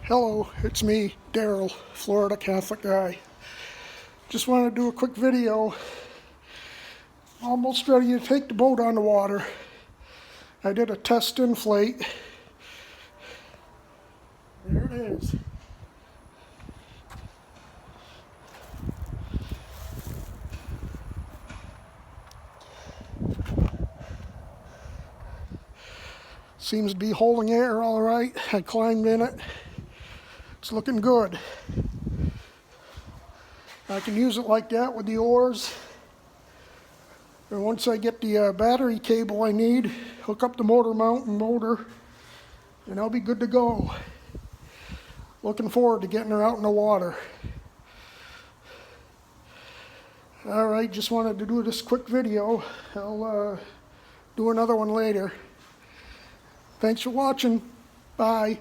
Hello, it's me, Daryl, Florida Catholic guy. Just wanted to do a quick video. Almost ready to take the boat on the water. I did a test inflate. There it is. Seems to be holding air all right. I climbed in it. It's looking good. I can use it like that with the oars. And once I get the battery cable I need, hook up the motor mount and motor, and I'll be good to go. Looking forward to getting her out in the water. Alright, just wanted to do this quick video. I'll do another one later. Thanks for watching. Bye.